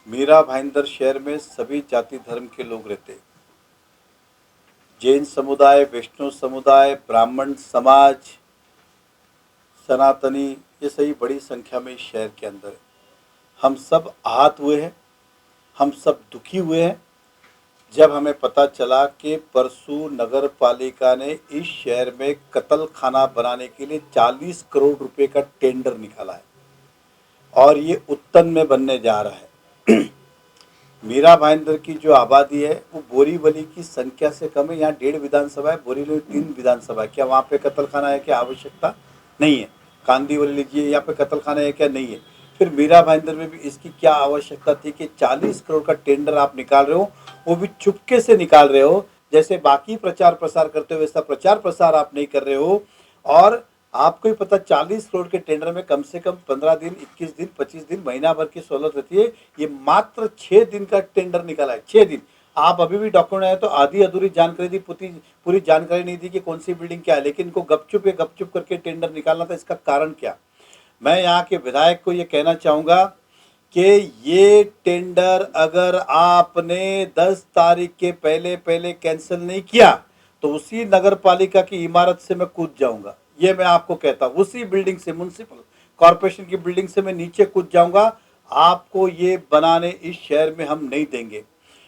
मीरा भाईंदर शहर में सभी जाति धर्म के लोग रहते हैं। जैन समुदाय, वैष्णव समुदाय, ब्राह्मण समाज, सनातनी, ये सही बड़ी संख्या में इस शहर के अंदर है। हम सब आहत हुए हैं, हम सब दुखी हुए हैं जब हमें पता चला कि परसों नगर पालिका ने इस शहर में कत्ल खाना बनाने के लिए 40 करोड़ रुपए का टेंडर निकाला है और ये उत्तन में बनने जा रहा है। मीरा भाईंदर की जो आबादी है वो बोरीवली की संख्या से कम है। यहाँ 1.5 विधानसभा है, बोरीवली 3 विधानसभा है। क्या वहाँ पे कत्ल खाना है? क्या आवश्यकता नहीं है? कांदीवली लीजिए, यहाँ पे कत्ल खाना है क्या? नहीं है। फिर मीरा भाईंदर में भी इसकी क्या आवश्यकता थी कि 40 करोड़ का टेंडर आप निकाल रहे हो, वो भी चुपके से निकाल रहे हो। जैसे बाकी प्रचार प्रसार करते हो वैसा प्रचार प्रसार आप नहीं कर रहे हो। और आपको ही पता 40 करोड़ के टेंडर में कम से कम 15 दिन, 21 दिन, 25 दिन, महीना भर की सहूलत रहती है। ये मात्र 6 दिन का टेंडर निकाला है। 6 दिन। आप अभी भी डॉक्यूमेंट आए तो आधी अधूरी जानकारी दी, पूरी जानकारी नहीं दी कि कौन सी बिल्डिंग क्या है, लेकिन इनको गपचुप करके टेंडर निकालना था। इसका कारण क्या? मैं यहाँ के विधायक को ये कहना चाहूँगा कि ये टेंडर अगर आपने 10 तारीख के पहले पहले कैंसिल नहीं किया तो उसी नगर पालिका की इमारत से मैं कूद जाऊंगा। ये मैं आपको कहता हूँ, उसी बिल्डिंग से, म्युनिसिपल कॉरपोरेशन की बिल्डिंग से मैं नीचे कूद जाऊंगा। आपको ये बनाने इस शहर में हम नहीं देंगे।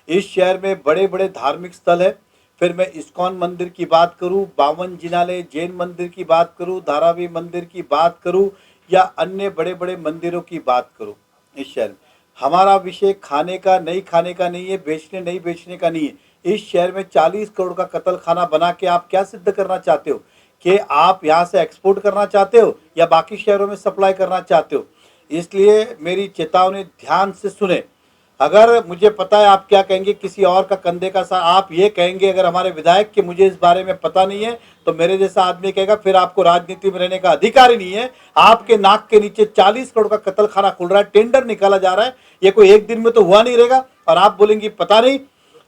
इस शहर में बड़े बड़े धार्मिक स्थल है। फिर मैं इस्कॉन मंदिर की बात करूं, 52 जिनालय जैन मंदिर की बात करूं, धारावी मंदिर की बात करूं या अन्य बड़े बड़े मंदिरों की बात करूं, इस शहर में हमारा विषय खाने का नहीं, खाने का नहीं है, बेचने नहीं बेचने का नहीं है। इस शहर में 40 करोड़ का कत्ल खाना बना के आप क्या सिद्ध करना चाहते हो? कि आप यहाँ से एक्सपोर्ट करना चाहते हो या बाकी शहरों में सप्लाई करना चाहते हो? इसलिए मेरी चेतावनी ध्यान से सुने। अगर मुझे पता है आप क्या कहेंगे, किसी और का कंधे का सा आप ये कहेंगे अगर हमारे विधायक कि मुझे इस बारे में पता नहीं है, तो मेरे जैसा आदमी कहेगा फिर आपको राजनीति में रहने का अधिकार ही नहीं है। आपके नाक के नीचे 40 करोड़ का कत्ल खाना खुल रहा है, टेंडर निकाला जा रहा है। ये कोई एक दिन में तो हुआ नहीं रहेगा और आप बोलेंगे पता नहीं।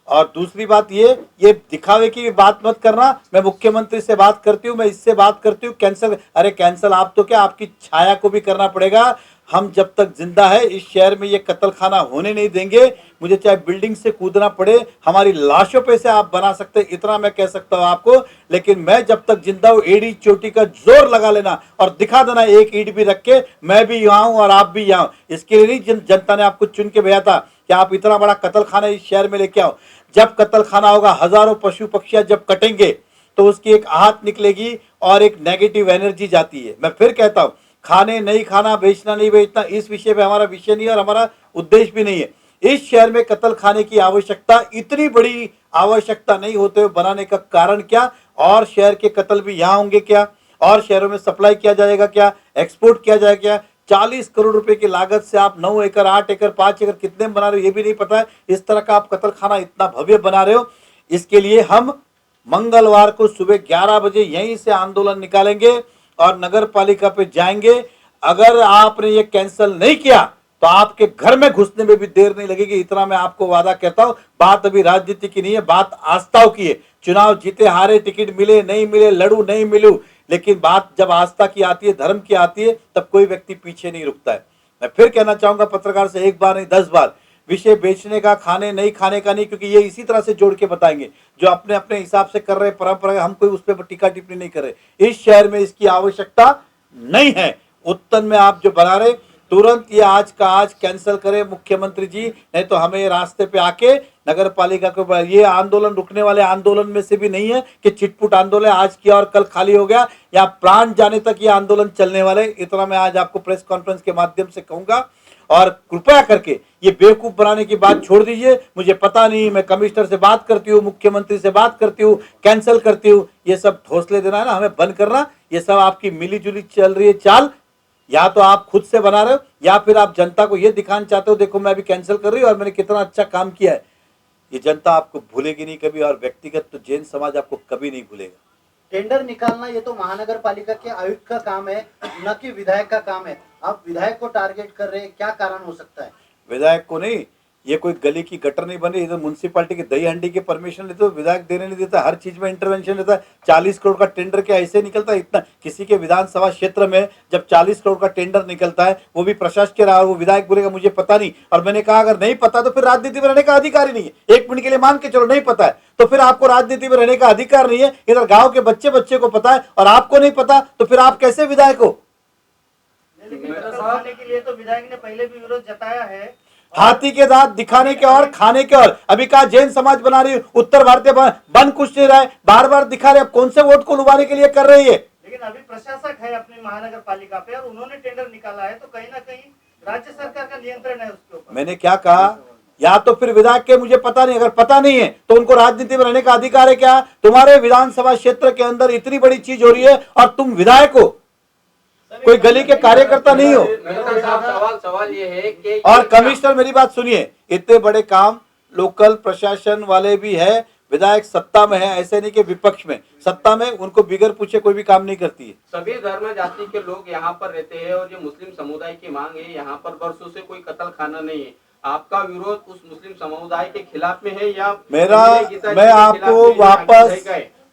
और दूसरी बात ये दिखावे की बात मत करना। मैं मुख्यमंत्री से बात करती हूँ, मैं इससे बात करती हूँ, कैंसिल। अरे कैंसिल आप तो क्या, आपकी छाया को भी करना पड़ेगा। हम जब तक जिंदा है इस शहर में ये कत्ल खाना होने नहीं देंगे। मुझे चाहे बिल्डिंग से कूदना पड़े, हमारी लाशों पे से आप बना सकते, इतना मैं कह सकता हूं आपको। लेकिन मैं जब तक जिंदा हूं, एड़ी चोटी का जोर लगा लेना और दिखा देना एक ईंट भी रख के, मैं भी यहाँ हूं और आप भी यहाँ। इसके लिए नहीं जनता ने आपको चुन के भेजा था कि आप इतना बड़ा कत्ल खाना इस शहर में लेके आओ। जब कत्ल खाना होगा, हजारों पशु पक्षियां जब कटेंगे तो उसकी एक आहत निकलेगी और एक नेगेटिव एनर्जी जाती है। मैं फिर कहता हूं, खाने नहीं खाना, बेचना नहीं बेचना, इस विषय पे हमारा विषय नहीं है और हमारा उद्देश्य भी नहीं है। इस शहर में कत्ल खाने की आवश्यकता, इतनी बड़ी आवश्यकता नहीं होते हुए बनाने का कारण क्या? और शहर के कत्ल भी यहां होंगे क्या? और शहरों में सप्लाई किया जाएगा क्या? एक्सपोर्ट किया जाएगा क्या? 40 करोड़ रुपए की लागत से आप 9 एकड़, 8 एकड़, 5 एकड़ कितने बना रहे हो ये भी नहीं पता है। इस तरह का आप कत्ल खाना इतना भव्य बना रहे हो। इसके लिए हम मंगलवार को सुबह 11 बजे यहीं से आंदोलन निकालेंगे और नगर पालिका पे जाएंगे। अगर आपने ये कैंसिल नहीं किया तो आपके घर में घुसने में भी देर नहीं लगेगी, इतना मैं आपको वादा कहता हूं। बात अभी राजनीति की नहीं है, बात आस्थाओं की है। चुनाव जीते हारे, टिकट मिले नहीं मिले, लड़ू नहीं मिलू, लेकिन बात जब आस्था की आती है, धर्म की आती है, तब कोई व्यक्ति पीछे नहीं रुकता है। मैं फिर कहना चाहूंगा पत्रकार से, एक बार नहीं 10 बार, विषय बेचने का, खाने नहीं खाने का नहीं, क्योंकि ये इसी तरह से जोड़ के बताएंगे जो अपने अपने हिसाब से कर रहे परंपरा। हम कोई उस पर टीका टिप्पणी नहीं कर रहे। इस शहर में इसकी आवश्यकता नहीं है। उत्तन में आप जो बना रहे, तुरंत ये आज का आज कैंसिल करें मुख्यमंत्री जी, नहीं तो हमें रास्ते पे आके नगर पालिका को, ये आंदोलन रुकने वाले आंदोलन में से भी नहीं है कि चिटपुट आंदोलन आज किया और कल खाली हो गया, या प्राण जाने तक ये आंदोलन चलने वाले। इतना मैं आज आपको प्रेस कॉन्फ्रेंस के माध्यम से कहूंगा। और कृपया करके ये बेवकूफ बनाने की बात छोड़ दीजिए। मुझे पता नहीं, मैं कमिश्नर से बात करती हूँ, मुख्यमंत्री से बात करती हूँ, कैंसिल करती हूँ, ये सब हौसले देना है ना, हमें बंद करना। ये सब आपकी मिलीजुली चल रही है चाल। या तो आप खुद से बना रहे हो या फिर आप जनता को ये दिखाना चाहते हो देखो मैं अभी कैंसिल कर रही हूँ और मैंने कितना अच्छा काम किया है। ये जनता आपको भूलेगी नहीं कभी, और व्यक्तिगत तो जैन समाज आपको कभी नहीं भूलेगा। टेंडर निकालना ये तो महानगर पालिका के आयुक्त का काम है, न कि विधायक का काम है। आप विधायक को टारगेट कर रहे हैं, क्या कारण हो सकता है? विधायक को नहीं, ये कोई गली की गटर नहीं बन रही, इधर म्यूनसिपालिटी की दही हंडी की परमिशन लेते हो, विधायक देने नहीं देता, हर चीज में इंटरवेंशन लेता है। 40 करोड़ का टेंडर क्या ऐसे निकलता है? इतना किसी के विधानसभा क्षेत्र में जब 40 करोड़ का टेंडर निकलता है, वो भी प्रशासक के रहा, वो विधायक बोलेगा मुझे पता नहीं। और मैंने कहा अगर नहीं पता तो फिर राजनीति में रहने का अधिकार ही नहीं है। 1 मिनट के लिए मान के चलो नहीं पता है तो फिर आपको राजनीति में रहने का अधिकार नहीं है। इधर गांव के बच्चे बच्चे को पता है और आपको नहीं पता, तो फिर आप कैसे विधायक हो? लेकिन खाने के लिए तो विधायक ने पहले भी विरोध जताया है। हाथी के दांत दिखाने के और खाने के और। अभी कहा जैन समाज बना रही, उत्तर भारतीय बन कुछ नहीं रहा है, बार बार दिखा रहे, अब कौन से वोट को लुभाने के लिए कर रही है? लेकिन अभी प्रशासक है अपनी महानगर पालिका पे और उन्होंने टेंडर निकाला है, तो कहीं ना कहीं राज्य सरकार का नियंत्रण है उसके ऊपर। मैंने क्या कहा, या तो फिर विधायक के मुझे पता नहीं, अगर पता नहीं है तो उनको राजनीति में रहने का अधिकार है क्या? तुम्हारे विधानसभा क्षेत्र के अंदर इतनी बड़ी चीज हो रही है और तुम विधायक हो, कोई गली के कार्यकर्ता नहीं हो। सवाल ये है कि और कमिश्नर मेरी बात सुनिए, इतने बड़े काम लोकल प्रशासन वाले भी है, विधायक सत्ता में है, ऐसे नहीं कि विपक्ष में, सत्ता में उनको बिगर पूछे कोई भी काम नहीं करती है। सभी धर्म जाति के लोग यहाँ पर रहते हैं और ये मुस्लिम समुदाय की मांग है, यहाँ पर वर्षों से कोई कत्ल खाना नहीं है। आपका विरोध उस मुस्लिम समुदाय के खिलाफ में है या मैं आपको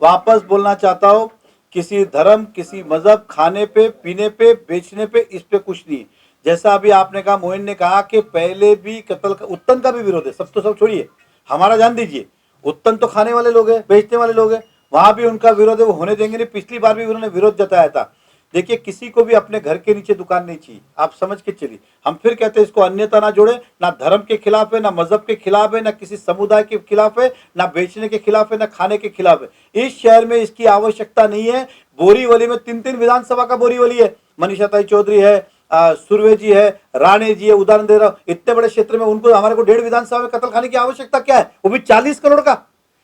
वापस बोलना चाहता हूँ, किसी धर्म, किसी मजहब, खाने पे, पीने पे, बेचने पे, इस पे कुछ नहीं। जैसा अभी आपने कहा, मोइन ने कहा कि पहले भी कत्ल का, उत्तन का भी विरोध है, सब तो सब छोड़िए, हमारा जान दीजिए, उत्तन तो खाने वाले लोग हैं, बेचने वाले लोग हैं, वहां भी उनका विरोध है, वो होने देंगे नहीं। पिछली बार भी उन्होंने विरोध जताया था। देखिए, किसी को भी अपने घर के नीचे दुकान नहीं चाहिए, आप समझ के चलिए। हम फिर कहते हैं इसको अन्यता ना जोड़े, ना धर्म के खिलाफ है, ना मजहब के खिलाफ है, ना किसी समुदाय के खिलाफ है, ना बेचने के खिलाफ है, ना खाने के खिलाफ है। इस शहर में इसकी आवश्यकता नहीं है। बोरीवली में 3-3 विधानसभा का बोरीवली है, मनीषा ताई चौधरी है, सुरवे जी है, राणे जी है, उदाहरण दे रहा हूं। इतने बड़े क्षेत्र में उनको, हमारे को 1.5 विधानसभा में कत्ल खाने की आवश्यकता क्या है? वो भी 40 करोड़ का।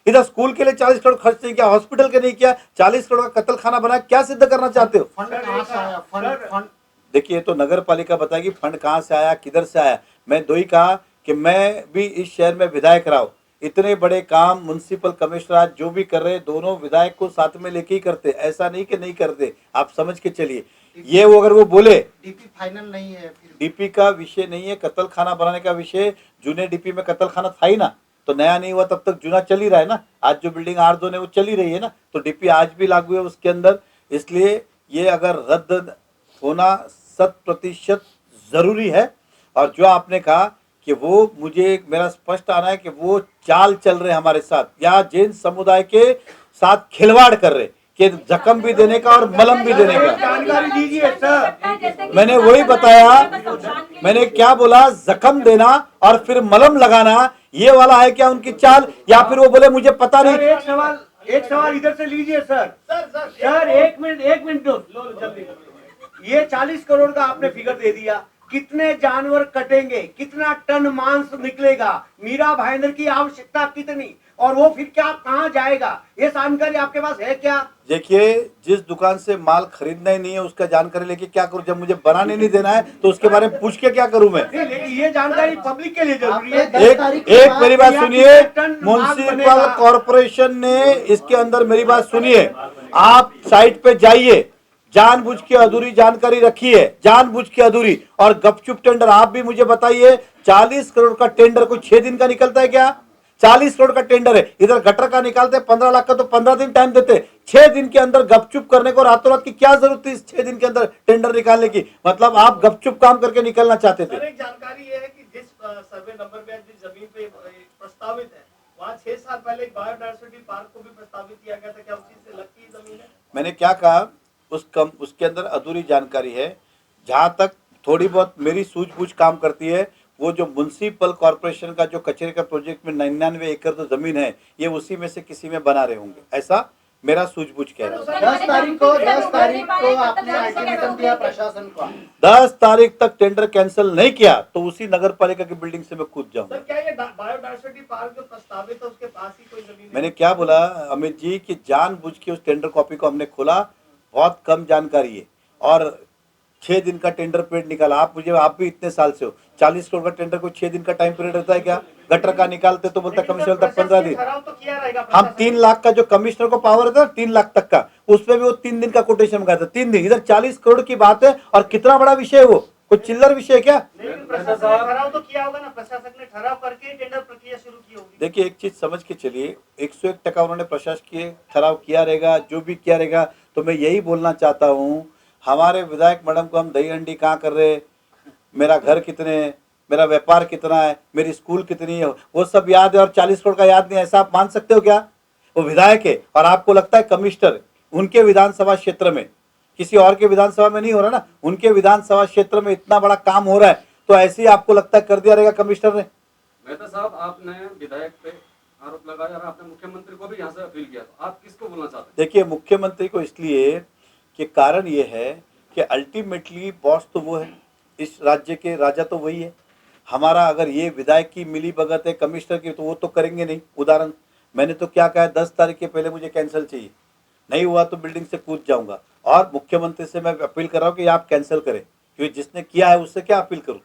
इधर स्कूल के लिए 40 करोड़ खर्च नहीं किया, हॉस्पिटल के नहीं किया, 40 करोड़ का कत्ल खाना बनाया, क्या सिद्ध करना चाहते हो? फंड कहाँ से आया? फंड देखिए, तो नगर पालिका बताएगी फंड कहां से आया, किधर से आया। मैं दो ही कहा कि मैं भी इस शहर में विधायक रहा हूं, इतने बड़े काम म्युनिसिपल कमिश्नर जो भी कर रहे, दोनों विधायक को साथ में लेके ही करते, ऐसा नहीं कि नहीं करते, आप समझ के चलिए। ये वो अगर वो बोले डीपी फाइनल नहीं है, फिर डीपी का विषय नहीं है, कत्ल खाना बनाने का विषय, जूने डीपी में कत्ल खाना था ही ना, तो नया नहीं हुआ तब तक जूना चल ही रहा है ना। आज जो बिल्डिंग R2 है वो चल ही रही है ना, तो डीपी आज भी लागू है उसके अंदर। इसलिए ये अगर रद्द होना 100% जरूरी है। और जो आपने कहा कि वो, मुझे मेरा स्पष्ट आना है कि वो चाल चल रहे हमारे साथ, या जैन समुदाय के साथ खिलवाड़ कर रहे, कि जख्म भी देने का और मलम भी देने का। जानकारी दीजिए सर। मैंने वही बताया, मैंने क्या बोला, जख्म देना और फिर मलम लगाना, ये वाला है क्या उनकी चाल? या फिर वो बोले मुझे पता नहीं। एक सवाल इधर से लीजिए सर। सर एक मिनट दो जल्दी। ये 40 करोड़ का आपने फिगर दे दिया, कितने जानवर कटेंगे, कितना टन मांस निकलेगा, मीरा भाईंदर की आवश्यकता कितनी, और वो फिर क्या कहाँ जाएगा, ये जानकारी आपके पास है क्या? देखिए, जिस दुकान से माल खरीदना ही नहीं है उसका जानकारी लेके क्या करूं? जब मुझे बनाने नहीं देना है तो उसके बारे में पूछ के क्या करूं मैं? लेकिन ये जानकारी पब्लिक के लिए जरूरी है। एक मेरी बात सुनिए, म्युनिसिपल कॉर्पोरेशन ने इसके अंदर, मेरी बात सुनिए, आप साइट पे जाइए, जानबूझ के अधूरी जानकारी रखी है, जानबूझ के अधूरी। और गपचुप टेंडर, आप भी मुझे बताइए, 40 करोड़ का टेंडर कोई 6 दिन का निकलता है क्या? 40 करोड़ का टेंडर है, इधर गटर का निकालते 15 लाख का, तो 15 दिन टाइम देते। 6 दिन के अंदर गपचुप करने को, रातों रात की क्या जरूरत थी इस 6 दिन के अंदर टेंडर निकालने की? मतलब आप गपचुप काम करके निकलना चाहते थे। एक जानकारी ये है कि जिस सर्वे नंबर में जिस जमीन पे प्रस्तावित है, वहाँ 6 साल पहले एक बायोडायवर्सिटी पार्क को भी प्रस्तावित किया गया था, क्या उस चीज से लगती है जमीन है? मैंने क्या कहा, उसके अंदर अधूरी जानकारी है। जहां तक थोड़ी बहुत मेरी सूझबूझ काम करती है, वो जो म्युनिसिपल कॉर्पोरेशन का जो कचरे का प्रोजेक्ट में 99 एकड़ तो जमीन है, ये उसी में से किसी में बना रहे होंगे, ऐसा मेरा सूझबूझ कह रहा है। 10 तारीख को आपने अल्टीमेटम दिया प्रशासन को, 10 तारीख तक टेंडर कैंसिल नहीं किया तो उसी नगर पालिका की बिल्डिंग से मैं कूद जाऊंगा। सर, क्या ये बायोडायवर्सिटी पार्क जो प्रस्तावित है उसके पास ही कोई जमीन है? मैंने क्या बोला अमित जी, कि जानबूझ के उस टेंडर कॉपी को हमने खोला, बहुत कम जानकारी है, और 6 दिन का टेंडर पीरियड निकाला। आप भी इतने साल से हो, 40 करोड़ का टेंडर को 6 दिन का टाइम पीरियड रहता है क्या? गटर का निकालते तो बोलता कमिश्नर तक 15 दिन। तो किया रहेगा हम 3 लाख का जो कमिश्नर को पावर था 3 लाख तक का, उसमें भी वो 3 दिन का कोटेशन मंगाया था, 3 दिन। इधर 40 करोड़ की बात है, और कितना बड़ा विषय है वो, कोई चिल्लर विषय क्या? लेकिन प्रशासन ने ठहराव तो किया होगा ना, प्रशासक ने ठहराव करके टेंडर प्रक्रिया शुरू की होगी। देखिए एक चीज समझ के चलिए, 101% उन्होंने प्रशासकीय ठहराव किया रहेगा, जो भी किया रहेगा। तो मैं यही बोलना चाहता हूँ, हमारे विधायक मैडम को हम दही हंडी कहाँ कर रहे, मेरा घर कितने है, मेरा व्यापार कितना है, मेरी स्कूल कितनी है, वो सब याद है और 40 करोड़ का याद नहीं है, ऐसा आप मान सकते हो क्या? वो विधायक है और आपको लगता है कमिश्नर, उनके विधानसभा क्षेत्र में, किसी और के विधानसभा में नहीं हो रहा ना, उनके विधानसभा क्षेत्र में इतना बड़ा काम हो रहा है, तो ऐसे ही आपको लगता है कर दिया रहेगा कमिश्नर ने? मेहता साहब, आपने विधायक पे आरोप लगाया और आपने मुख्यमंत्री को भी यहाँ से अपील किया, तो आप किसको बोलना चाहते हैं? देखिए मुख्यमंत्री को इसलिए कि कारण ये है कि अल्टीमेटली बॉस तो वो है, इस राज्य के राजा तो वही है। हमारा अगर ये विधायक की मिली भगत है कमिश्नर की, तो वो तो करेंगे नहीं। उदाहरण मैंने तो क्या कहा, 10 तारीख के पहले मुझे कैंसिल चाहिए, नहीं हुआ तो बिल्डिंग से कूद जाऊंगा। और मुख्यमंत्री से मैं अपील कर रहा हूँ कि आप कैंसिल करें, क्योंकि जिसने किया है उससे क्या अपील करूँ,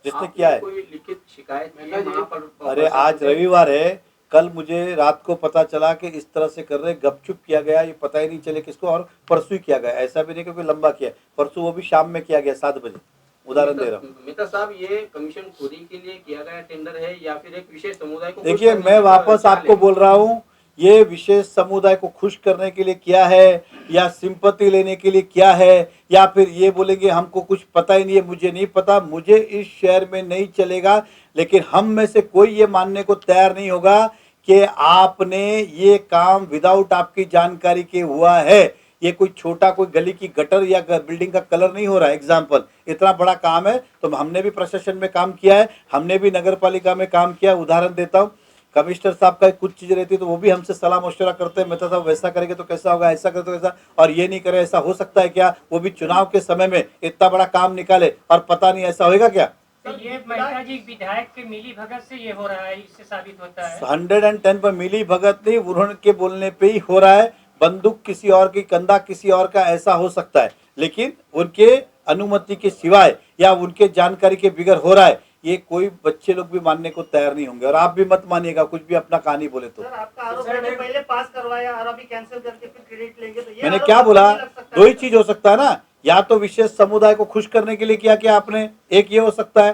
जिसने किया है। कोई लिखित शिकायत की है वहाँ पर? अरे आज रविवार है, कल मुझे रात को पता चला कि इस तरह से कर रहे, गपचुप किया गया, ये पता ही नहीं चले किसको, और परसों ही किया गया, ऐसा भी नहीं कि कोई लंबा किया, परसों वो भी शाम में किया गया 7 बजे। उदाहरण दे रहा हूँ। मेहता साहब, ये कमीशन खुदी के लिए किया गया टेंडर है या फिर एक विशेष समुदाय को? देखिए मैं वापस आपको बोल रहा हूँ, ये विशेष समुदाय को खुश करने के लिए किया है या सिंपत्ति लेने के लिए किया है, या फिर ये बोलेंगे हमको कुछ पता ही नहीं है, मुझे नहीं पता, मुझे इस शहर में नहीं चलेगा। लेकिन हम में से कोई ये मानने को तैयार नहीं होगा कि आपने ये काम विदाउट आपकी जानकारी के हुआ है। ये कोई छोटा कोई गली की गटर या बिल्डिंग का कलर नहीं हो रहा है। एग्जाम्पल, इतना बड़ा काम है, तो हमने भी प्रशासन में काम किया है, हमने भी नगर पालिका में काम किया। उदाहरण देता हूँ, कमिश्नर साहब का कुछ चीज रहती है तो वो भी हमसे सलाह मशवरा करते हैं, मेहता साहब वैसा करेंगे तो कैसा होगा, ऐसा करें तो कैसा, और ये नहीं करे ऐसा हो सकता है क्या? वो भी चुनाव के समय में इतना बड़ा काम निकाले और पता नहीं ऐसा होगा क्या? तो ये मेहता जी विधायक के मिली भगत से ये हो रहा है, इससे साबित होता है। 110 पर मिली भगत नहीं, उन्होंने बोलने पे ही हो रहा है। बंदूक किसी और की, कंधा किसी और का, ऐसा हो सकता है, लेकिन उनके अनुमति के सिवाय या उनके जानकारी के बिगैर हो रहा है, ये कोई बच्चे लोग भी मानने को तैयार नहीं होंगे। और आप भी मत मानिएगा कुछ भी अपना कहानी बोले तो। सर आपका आरोप है कि पहले पास करवाया और अभी कैंसिल करके फिर क्रेडिट लेंगे, तो ये मैंने आरोप क्या आपको बोला, नहीं लग सकता? दो ही चीज हो सकता है ना, या तो विशेष समुदाय को खुश करने के लिए किया क्या आपने, एक ये हो सकता है।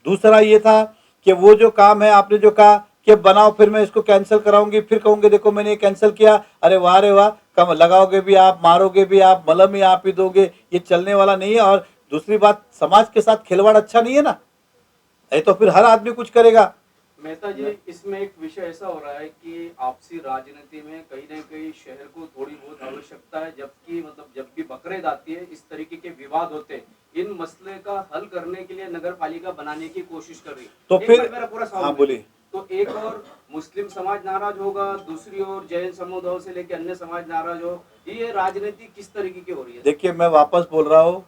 दूसरा ये था कि वो जो काम है आपने जो कहा कि बनाओ, फिर मैं इसको कैंसिल कराऊंगी, फिर कहूंगे देखो मैंने ये कैंसिल किया, अरे वाह रे वाह, कम लगाओगे भी आप, मारोगे भी आप, मलम ही आप ही दोगे, ये चलने वाला नहीं है। और दूसरी बात, समाज के साथ खिलवाड़ अच्छा नहीं है ना, ये तो फिर हर आदमी कुछ करेगा। मेहता जी, इसमें एक विषय ऐसा हो रहा है कि आपसी राजनीति में कहीं न कहीं शहर को थोड़ी बहुत आवश्यकता है, जबकि मतलब जब भी बकरीद आती है इस तरीके के विवाद होते हैं, इन मसले का हल करने के लिए नगर पालिका बनाने की कोशिश कर रही है। तो एक फिर बार मेरा पूरा सवाल हाँ है। बोलिए। तो एक और मुस्लिम समाज नाराज होगा, दूसरी ओर जैन समुदाय से लेकर अन्य समाज नाराज हो, ये राजनीति किस तरीके की हो रही है? देखिए मैं वापस बोल रहा हूँ,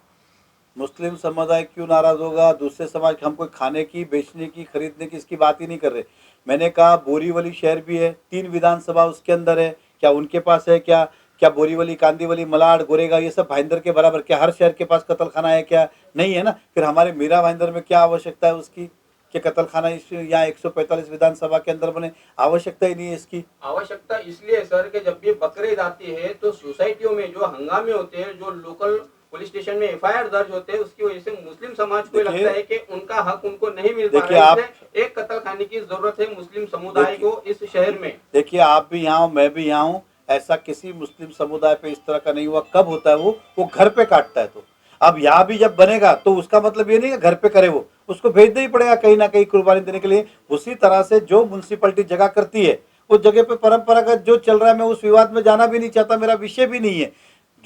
मुस्लिम समुदाय क्यों नाराज होगा, दूसरे समाज, हम कोई खाने की, बेचने की, खरीदने की इसकी बात ही नहीं कर रहे। मैंने कहा बोरीवली शहर भी है, 3 विधानसभा उसके अंदर है, क्या उनके पास है क्या? क्या बोरीवली, कांदीवली, मलाड, गोरेगा ये सब भाईंदर के बराबर? क्या हर शहर के पास कत्ल खाना है क्या? नहीं है ना। फिर हमारे मीरा भाईंदर में क्या आवश्यकता है उसकी कि कत्ल खाना इस यहाँ 145 विधानसभा के अंदर बने? आवश्यकता ही नहीं है इसकी। आवश्यकता इसलिए है सर कि जब भी बकरीद आती है तो सोसाइटियों में जो हंगामे होते हैं, जो लोकल पुलिस स्टेशन में एफआईआर दर्ज होते हैं, उसकी वजह से मुस्लिम समाज को देखिए- लगता है कि उनका हक उनको नहीं मिल पा देखिए रहा है। आप- इसलिए एक कत्ल खाने की जरूरत है मुस्लिम समुदाय को इस शहर में। देखिए आप भी यहाँ हो, मैं भी यहाँ हूँ, ऐसा किसी मुस्लिम समुदाय पे इस तरह का नहीं हुआ। कब होता है वो घर पे काटता है। तो अब यहाँ भी जब बनेगा तो उसका मतलब ये नहीं कि घर पे करे, वो उसको भेजना ही पड़ेगा कहीं ना कहीं कुर्बानी देने के लिए। उसी तरह से जो म्युनिसिपैलिटी जगह करती है उस जगह पे परंपरागत जो चल रहा है, मैं उस विवाद में जाना भी नहीं चाहता, मेरा विषय भी नहीं है।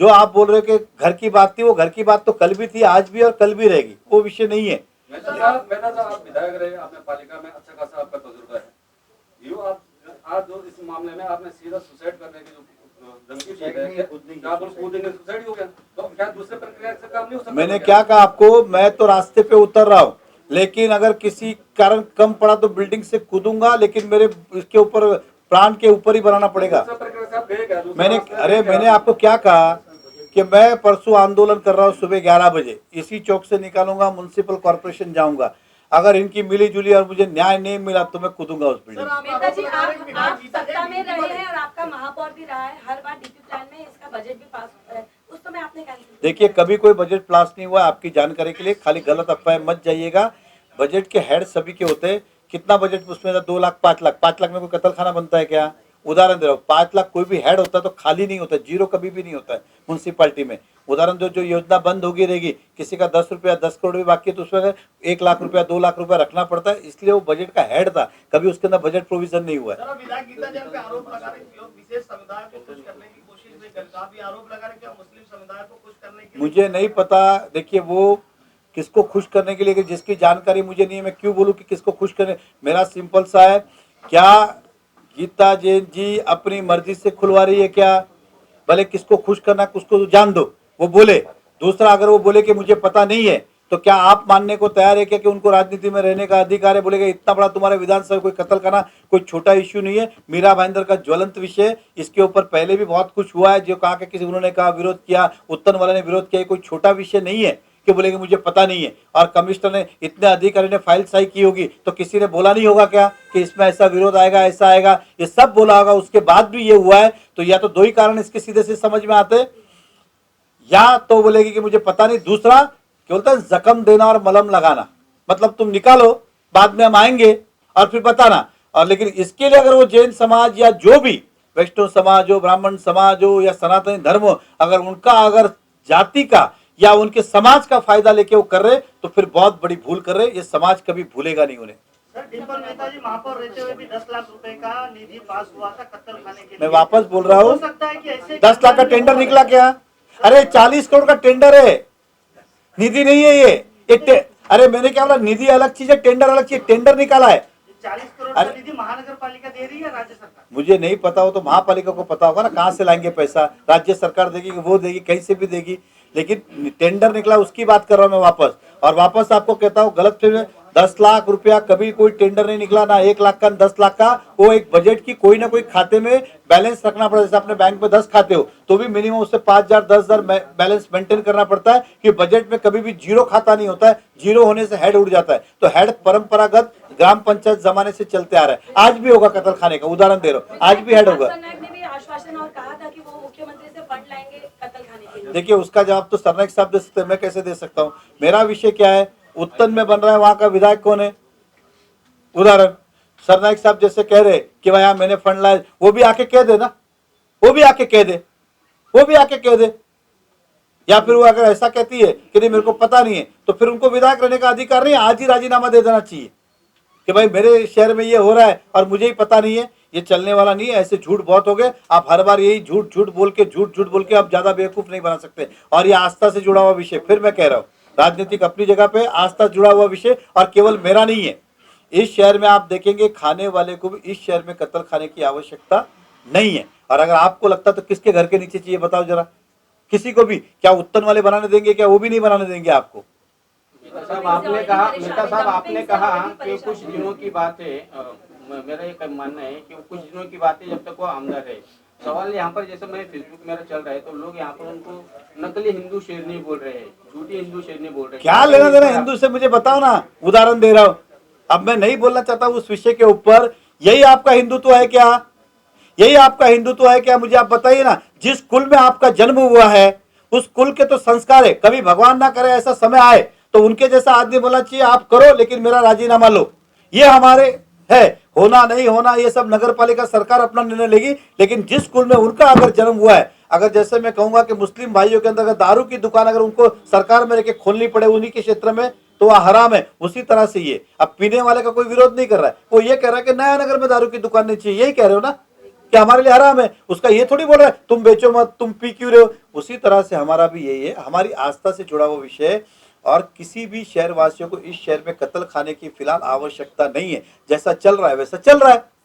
जो आप बोल रहे हो कि घर की बात थी, वो घर की बात तो कल भी थी, आज भी और कल भी रहेगी, वो विषय नहीं है। मेहता साहब आप विधायक रहे, आपने पालिका में अच्छा खासा आपका तजुर्बा है। यो आप आज जो इस मामले में आपने सीधा सुसाइड करने की जो धमकी दी है, क्या आप कूदेंगे सुसाइड हो गया, तो क्या दूसरे प्रक्रिया से काम नहीं हो सकता? मैंने क्या कहा आपको, मैं तो रास्ते पे उतर रहा हूँ, लेकिन अगर किसी कारण कम पड़ा तो बिल्डिंग से कूदूंगा, लेकिन मेरे इसके ऊपर प्लान के ऊपर ही बनाना पड़ेगा। दूसरे प्रक्रिया से आप गए क्या? मैंने आपको क्या कहा कि मैं परसों आंदोलन कर रहा हूँ सुबह 11 बजे, इसी चौक से निकालूंगा, म्युनिसिपल कॉर्पोरेशन जाऊंगा। अगर इनकी मिली जुली और मुझे न्याय नहीं मिला तो मैं कूदूंगा उस बिल्डिंग में। मेहता जी, आप सत्ता में रहे हैं और आपका महापौर भी रहा है, हर बार डीपी प्लान में इसका बजट भी पास होता है, उस समय समय आपने कैंसिल। देखिए कभी कोई बजट पास नहीं हुआ, आपकी जानकारी के लिए, खाली गलत अफवाह मत जाइएगा। बजट के हेड सभी के होते हैं। कितना बजट उसमें था? 2 लाख 5 लाख। 5 लाख में कोई कत्ल खाना बनता है क्या? उदाहरण दे रहा हूँ, 5 लाख कोई भी हेड होता है तो खाली नहीं होता, जीरो कभी भी नहीं होता है म्यूनसिपालिटी में। उदाहरण जो योजना बंद होगी रहेगी, किसी का 10 रुपया 10 करोड़ भी बाकी है तो उसमें 1 लाख रुपया 2 लाख रुपया रखना पड़ता है, इसलिए वो बजट का हेड था, कभी उसके अंदर बजट प्रोविजन नहीं हुआ है। सर, विधायक गीता जैन पे आरोप लगा रहे हैं, लोग विशेष समुदाय को खुश करने की कोशिश नहीं करते, आप ये आरोप लगा रहे हैं कि मुस्लिम समुदाय को खुश करने के लिए। मुझे नहीं पता, देखिए वो किसको खुश करने के लिए, जिसकी जानकारी मुझे नहीं है, मैं क्यों बोलूं कि किसको खुश करने। मेरा सिंपल सा है, क्या गीता जैन जी अपनी मर्जी से खुलवा रही है क्या? भले किसको खुश करना उसको जान दो, वो बोले। दूसरा, अगर वो बोले कि मुझे पता नहीं है, तो क्या आप मानने को तैयार है क्या कि उनको राजनीति में रहने का अधिकार है? बोलेगा इतना बड़ा तुम्हारे विधानसभा कोई कत्ल करना कोई छोटा इश्यू नहीं है। मीरा भाईंदर का ज्वलंत विषय, इसके ऊपर पहले भी बहुत कुछ हुआ है, जो कहा कि किसी उन्होंने कहा विरोध किया, उत्तन वाले ने विरोध किया, कोई छोटा विषय नहीं है कि बोलेंगे मुझे पता नहीं है। और कमिश्नर ने इतने अधिकारी ने फाइल सही की होगी तो किसी ने बोला नहीं होगा क्या कि इसमें ऐसा विरोध आएगा, ऐसा आएगा? ये सब बोला होगा, उसके बाद भी ये हुआ है। तो या तो 2 ही कारण इसके सीधे से समझ में आते, या तो बोलेगी कि मुझे पता नहीं। दूसरा क्या बोलता है, जख्म देना और मलम लगाना, मतलब तुम निकालो, बाद में हम आएंगे और फिर बताना। और लेकिन इसके लिए अगर वो जैन समाज या जो भी वैष्णव समाज हो, ब्राह्मण समाज हो या सनातनी धर्म हो, अगर उनका अगर जाति का या उनके समाज का फायदा लेके वो कर रहे तो फिर बहुत बड़ी भूल कर रहे। ये समाज कभी भूलेगा नहीं उन्हें। सर, डिम्पल मेहता जी महापौर रहते हुए भी 10 लाख रुपए का निधि पास हुआ था कत्ल खाने के लिए। मैं वापस बोल रहा हूँ, हो सकता है कि ऐसे 10 लाख का टेंडर निकला क्या? अरे 40 करोड़ का टेंडर है, निधि नहीं है ये। अरे मैंने क्या बोला, निधि अलग चीज है, टेंडर अलग चीज। टेंडर निकाला है 40 करोड़ का निधि महानगर पालिका दे रही है, राज्य सरकार? मुझे नहीं पता, हो तो महापालिका को पता होगा ना, कहाँ से लाएंगे पैसा। राज्य सरकार देगी, वो देगी, कहीं से भी देगी, लेकिन टेंडर निकला उसकी बात कर रहा हूं मैं वापस। और वापस आपको कहता हूं, गलत फहमी, 10 लाख रुपया कभी कोई टेंडर नहीं निकला, ना 1 लाख का 10 लाख का। वो एक बजट की कोई ना कोई खाते में बैलेंस रखना पड़ता है। जैसे अपने बैंक में 10 खाते हो तो भी मिनिमम उससे 5,000 10,000 बैलेंस मेंटेन करना पड़ता है, कि बजट में कभी भी जीरो खाता नहीं होता है। जीरो होने से हेड उड़ जाता है। तो हेड परंपरागत ग्राम पंचायत जमाने से चलते आ रहा है, आज भी होगा कत्ल खाने का। उदाहरण दे रहा हूँ, आज भी हेड होगा। सरनायक ने भी आश्वासन और कहा था कि वो मुख्यमंत्री से फंड लाएंगे कत्ल खाने के लिए। देखिए उसका जवाब तो सरनायक साहब दे सकते हैं, मैं कैसे दे सकता हूँ? मेरा विषय क्या है, उत्तन में बन रहा है, वहां का विधायक कौन है? उदाहरण, सरनायक साहब जैसे कह रहे कि भाई हाँ मैंने फंड लाया, वो भी आके कह दे ना, वो भी आके कह दे, वो भी आके कह दे। या फिर वो अगर ऐसा कहती है कि नहीं मेरे को पता नहीं है, तो फिर उनको विधायक रहने का अधिकार नहीं, आज ही राजीनामा दे देना चाहिए कि भाई मेरे शहर में ये हो रहा है और मुझे ही पता नहीं है। ये चलने वाला नहीं है, ऐसे झूठ बहुत हो गए। आप हर बार यही झूठ झूठ बोल के आप ज्यादा बेवकूफ नहीं बना सकते। और ये आस्था से जुड़ा हुआ विषय, फिर मैं कह रहा हूँ, राजनीतिक अपनी जगह पे, आस्था जुड़ा हुआ विषय, और केवल मेरा नहीं है। इस शहर में आप देखेंगे खाने वाले को भी इस शहर में कत्ल खाने की आवश्यकता नहीं है। और अगर आपको लगता तो किसके घर के नीचे चाहिए बताओ जरा, किसी को भी। क्या उत्तन वाले बनाने देंगे क्या? वो भी नहीं बनाने देंगे आपको। मेहता साहब आपने कहा कि कुछ दिनों की बात है, मेरा एक मानना है कि कुछ दिनों की बात है जब तक वो आमदार है। सवाल यहाँ पर, जैसे मैं फेसबुक मेरा चल रहा है तो लोग यहाँ पर उनको नकली हिंदू शेरनी बोल रहे हैं, झूठी हिंदू शेरनी बोल रहे हैं। क्या लेना देना हिंदू से, मुझे बताओ ना। उदाहरण दे रहा हूं, अब मैं नहीं बोलना चाहता उस विषय के ऊपर। यही आपका हिंदुत्व है क्या? यही आपका हिंदुत्व है क्या? मुझे आप बताइए ना। जिस कुल में आपका जन्म हुआ है उस कुल के तो संस्कार है। कभी भगवान ना करे ऐसा समय आए तो उनके जैसा आदमी बोलना चाहिए आप करो लेकिन मेरा राजीनामा लो। ये हमारे है, होना नहीं होना ये सब नगर पालिका सरकार अपना निर्णय लेगी। लेकिन जिस कुल में उनका अगर जन्म हुआ है, अगर जैसे मैं कहूंगा कि मुस्लिम भाइयों के अंदर अगर दारू की दुकान अगर उनको सरकार में रहकर खोलनी पड़े उन्हीं के क्षेत्र में तो वह हराम है। उसी तरह से ये अब पीने वाले का कोई विरोध नहीं कर रहा है, वो ये कह रहा है कि नया नगर में दारू की दुकान नहीं चाहिए। यही कह रहे हो ना कि हमारे लिए हराम है। उसका ये थोड़ी बोल रहा है तुम बेचो मत, तुम पी क्यों रहे हो। उसी तरह से हमारा भी यही है, हमारी आस्था से जुड़ा हुआ विषय। और किसी भी शहरवासियों को इस शहर में कत्ल खाने की फिलहाल आवश्यकता नहीं है। जैसा चल रहा है वैसा चल रहा है।